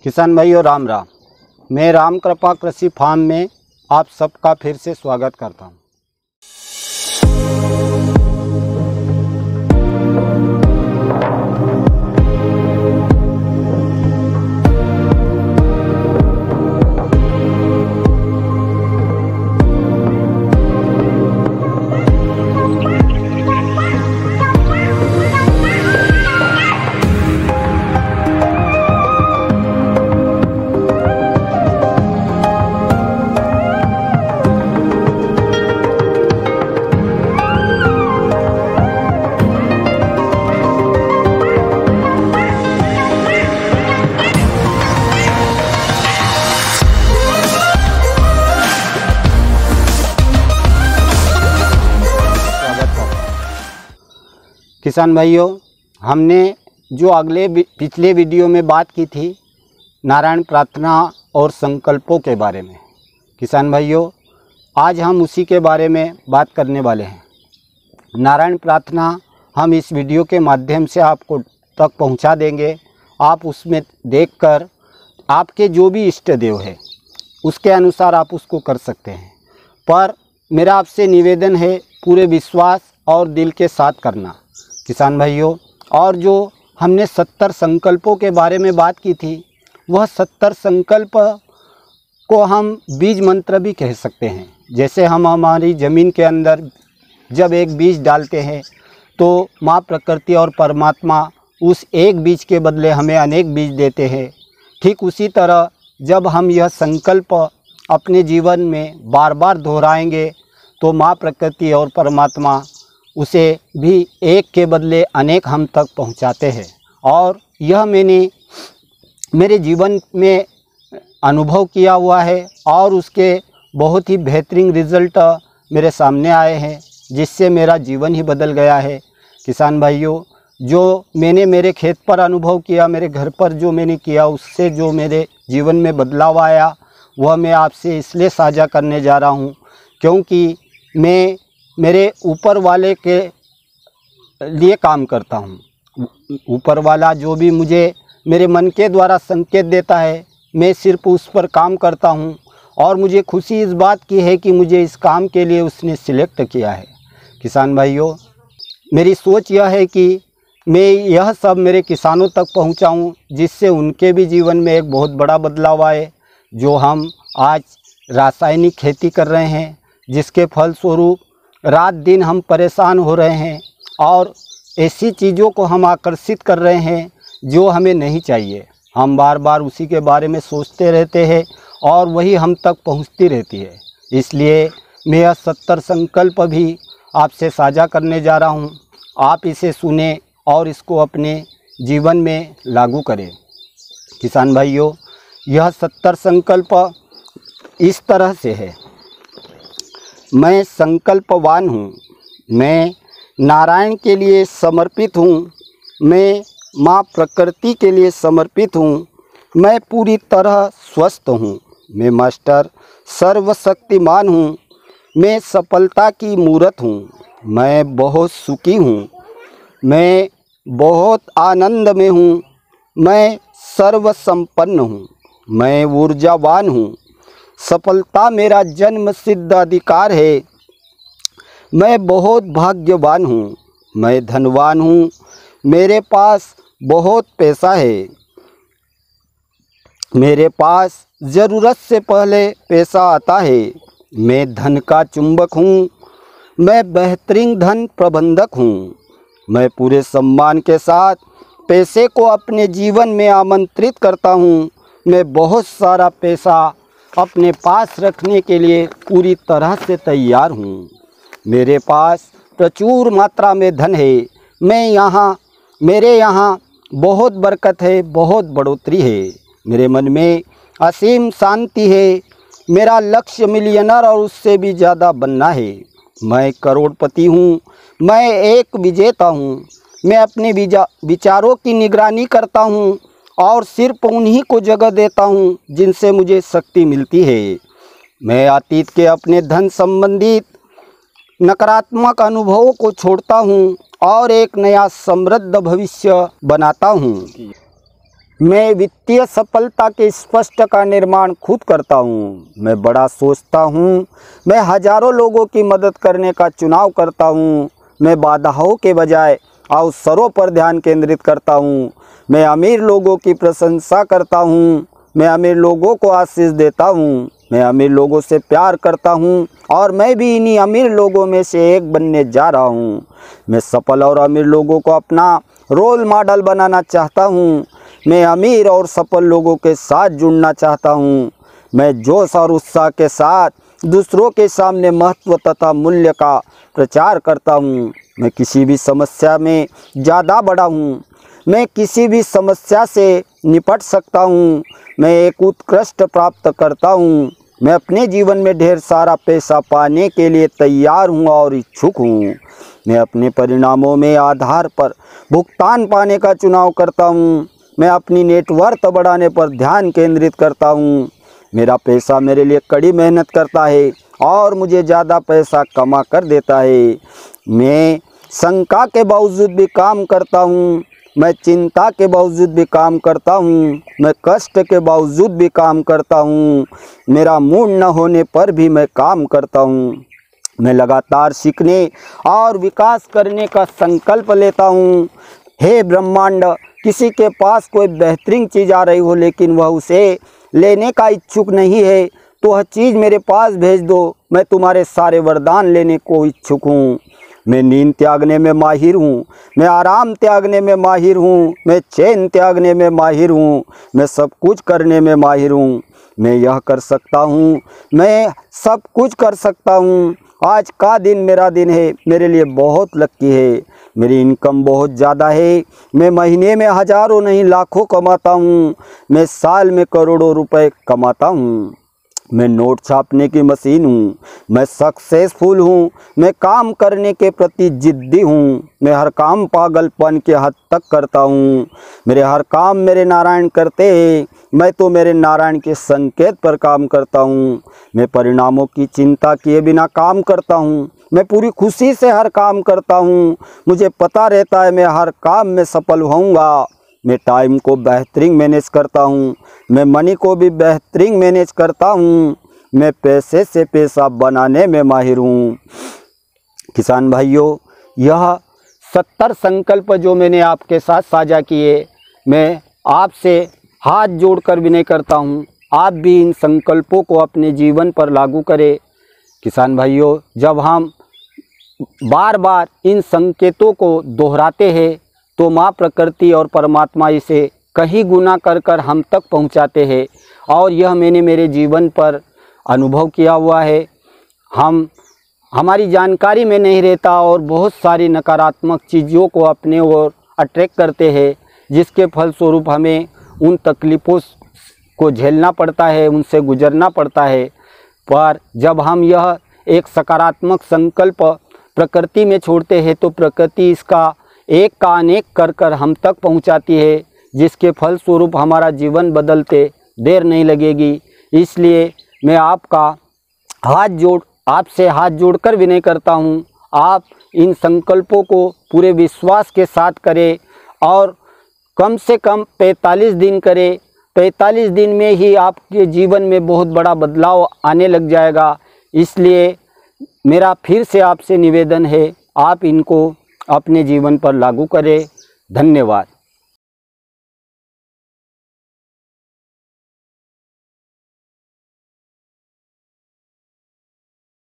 किसान भाइयों राम राम। मैं राम कृपा कृषि फार्म में आप सबका फिर से स्वागत करता हूं। किसान भाइयों, हमने जो पिछले वीडियो में बात की थी नारायण प्रार्थना और संकल्पों के बारे में, किसान भाइयों आज हम उसी के बारे में बात करने वाले हैं। नारायण प्रार्थना हम इस वीडियो के माध्यम से आपको तक पहुंचा देंगे। आप उसमें देखकर आपके जो भी इष्ट देव है उसके अनुसार आप उसको कर सकते हैं, पर मेरा आपसे निवेदन है पूरे विश्वास और दिल के साथ करना किसान भाइयों। और जो हमने 70 संकल्पों के बारे में बात की थी, वह 70 संकल्प को हम बीज मंत्र भी कह सकते हैं। जैसे हम हमारी ज़मीन के अंदर जब एक बीज डालते हैं तो माँ प्रकृति और परमात्मा उस एक बीज के बदले हमें अनेक बीज देते हैं। ठीक उसी तरह जब हम यह संकल्प अपने जीवन में बार बार दोहराएंगे तो माँ प्रकृति और परमात्मा उसे भी एक के बदले अनेक हम तक पहुंचाते हैं। और यह मैंने मेरे जीवन में अनुभव किया हुआ है और उसके बहुत ही बेहतरीन रिज़ल्ट मेरे सामने आए हैं, जिससे मेरा जीवन ही बदल गया है। किसान भाइयों, जो मैंने मेरे खेत पर अनुभव किया, मेरे घर पर जो मैंने किया, उससे जो मेरे जीवन में बदलाव आया वह मैं आपसे इसलिए साझा करने जा रहा हूँ क्योंकि मैं मेरे ऊपर वाले के लिए काम करता हूँ। ऊपर वाला जो भी मुझे मेरे मन के द्वारा संकेत देता है, मैं सिर्फ उस पर काम करता हूँ। और मुझे खुशी इस बात की है कि मुझे इस काम के लिए उसने सिलेक्ट किया है। किसान भाइयों, मेरी सोच यह है कि मैं यह सब मेरे किसानों तक पहुँचाऊँ, जिससे उनके भी जीवन में एक बहुत बड़ा बदलाव आए। जो हम आज रासायनिक खेती कर रहे हैं, जिसके फलस्वरूप रात दिन हम परेशान हो रहे हैं और ऐसी चीज़ों को हम आकर्षित कर रहे हैं जो हमें नहीं चाहिए। हम बार बार उसी के बारे में सोचते रहते हैं और वही हम तक पहुंचती रहती है। इसलिए मैं यह 70 संकल्प भी आपसे साझा करने जा रहा हूं। आप इसे सुने और इसको अपने जीवन में लागू करें। किसान भाइयों, यह 70 संकल्प इस तरह से है। मैं संकल्पवान हूँ, मैं नारायण के लिए समर्पित हूँ, मैं माँ प्रकृति के लिए समर्पित हूँ, मैं पूरी तरह स्वस्थ हूँ, मैं मास्टर सर्वशक्तिमान हूँ, मैं सफलता की मूर्त हूँ, मैं बहुत सुखी हूँ, मैं बहुत आनंद में हूँ, मैं सर्वसंपन्न हूँ, मैं ऊर्जावान हूँ, सफलता मेरा जन्म सिद्ध अधिकार है, मैं बहुत भाग्यवान हूँ, मैं धनवान हूँ, मेरे पास बहुत पैसा है, मेरे पास ज़रूरत से पहले पैसा आता है, मैं धन का चुंबक हूँ, मैं बेहतरीन धन प्रबंधक हूँ, मैं पूरे सम्मान के साथ पैसे को अपने जीवन में आमंत्रित करता हूँ, मैं बहुत सारा पैसा अपने पास रखने के लिए पूरी तरह से तैयार हूँ, मेरे पास प्रचुर मात्रा में धन है, मेरे यहाँ बहुत बरकत है, बहुत बढ़ोतरी है, मेरे मन में असीम शांति है, मेरा लक्ष्य मिलियनर और उससे भी ज़्यादा बनना है, मैं करोड़पति हूँ, मैं एक विजेता हूँ, मैं अपने विचारों की निगरानी करता हूँ और सिर्फ उन्हीं को जगह देता हूँ जिनसे मुझे शक्ति मिलती है। मैं अतीत के अपने धन संबंधित नकारात्मक अनुभवों को छोड़ता हूँ और एक नया समृद्ध भविष्य बनाता हूँ। मैं वित्तीय सफलता के स्पष्ट का निर्माण खुद करता हूँ। मैं बड़ा सोचता हूँ। मैं हजारों लोगों की मदद करने का चुनाव करता हूँ। मैं बाधाओं के बजाय अवसरों पर ध्यान केंद्रित करता हूँ। मैं अमीर लोगों की प्रशंसा करता हूँ। मैं अमीर लोगों को आशीष देता हूँ। मैं अमीर लोगों से प्यार करता हूँ और मैं भी इन्हीं अमीर लोगों में से एक बनने जा रहा हूँ। मैं सफल और अमीर लोगों को अपना रोल मॉडल बनाना चाहता हूँ। मैं अमीर और सफल लोगों के साथ जुड़ना चाहता हूँ। मैं जोश और उत्साह के साथ दूसरों के सामने महत्व तथा मूल्य का प्रचार करता हूँ। मैं किसी भी समस्या में ज़्यादा बड़ा हूँ। मैं किसी भी समस्या से निपट सकता हूँ। मैं एक उत्कृष्ट प्राप्त करता हूँ। मैं अपने जीवन में ढेर सारा पैसा पाने के लिए तैयार हूँ और इच्छुक हूँ। मैं अपने परिणामों में आधार पर भुगतान पाने का चुनाव करता हूँ। मैं अपनी नेटवर्थ बढ़ाने पर ध्यान केंद्रित करता हूँ। मेरा पैसा मेरे लिए कड़ी मेहनत करता है और मुझे ज़्यादा पैसा कमा कर देता है। मैं शंका के बावजूद भी काम करता हूँ। मैं चिंता के बावजूद भी काम करता हूँ। मैं कष्ट के बावजूद भी काम करता हूँ। मेरा मूड न होने पर भी मैं काम करता हूँ। मैं लगातार सीखने और विकास करने का संकल्प लेता हूँ। हे ब्रह्मांड, किसी के पास कोई बेहतरीन चीज़ आ रही हो लेकिन वह उसे लेने का इच्छुक नहीं है तो वह चीज़ मेरे पास भेज दो। मैं तुम्हारे सारे वरदान लेने को इच्छुक हूँ। मैं नींद त्यागने में माहिर हूँ। मैं आराम त्यागने में माहिर हूँ। मैं चैन त्यागने में माहिर हूँ। मैं सब कुछ करने में माहिर हूँ। मैं यह कर सकता हूँ। मैं सब कुछ कर सकता हूँ। आज का दिन मेरा दिन है। मेरे लिए बहुत लकी है। मेरी इनकम बहुत ज़्यादा है। मैं महीने में हज़ारों नहीं लाखों कमाता हूँ। मैं साल में करोड़ों रुपए कमाता हूँ। मैं नोट छापने की मशीन हूँ। मैं सक्सेसफुल हूँ। मैं काम करने के प्रति जिद्दी हूँ। मैं हर काम पागलपन के हद तक करता हूँ। मेरे हर काम मेरे नारायण करते हैं। मैं तो मेरे नारायण के संकेत पर काम करता हूँ। मैं परिणामों की चिंता किए बिना काम करता हूँ। मैं पूरी खुशी से हर काम करता हूँ। मुझे पता रहता है मैं हर काम में सफल होऊंगा। मैं टाइम को बेहतरीन मैनेज करता हूँ। मैं मनी को भी बेहतरीन मैनेज करता हूँ। मैं पैसे से पैसा बनाने में माहिर हूँ। किसान भाइयों, यह 70 संकल्प जो मैंने आपके साथ साझा किए, मैं आपसे हाथ जोड़कर विनय करता हूँ, आप भी इन संकल्पों को अपने जीवन पर लागू करें। किसान भाइयों, जब हम बार बार इन संकेतों को दोहराते हैं तो माँ प्रकृति और परमात्मा इसे कहीं गुना कर कर हम तक पहुँचाते हैं और यह मैंने मेरे जीवन पर अनुभव किया हुआ है। हमारी जानकारी में नहीं रहता और बहुत सारी नकारात्मक चीज़ों को अपने ओर अट्रैक्ट करते हैं, जिसके फलस्वरूप हमें उन तकलीफ़ों को झेलना पड़ता है, उनसे गुजरना पड़ता है। पर जब हम यह एक सकारात्मक संकल्प प्रकृति में छोड़ते हैं तो प्रकृति इसका एक का अनेक कर कर हम तक पहुंचाती है, जिसके फलस्वरूप हमारा जीवन बदलते देर नहीं लगेगी। इसलिए मैं आपसे हाथ जोड़कर विनय करता हूं, आप इन संकल्पों को पूरे विश्वास के साथ करें और कम से कम 45 दिन करें। 45 दिन में ही आपके जीवन में बहुत बड़ा बदलाव आने लग जाएगा। इसलिए मेरा फिर से आपसे निवेदन है, आप इनको अपने जीवन पर लागू करें। धन्यवाद।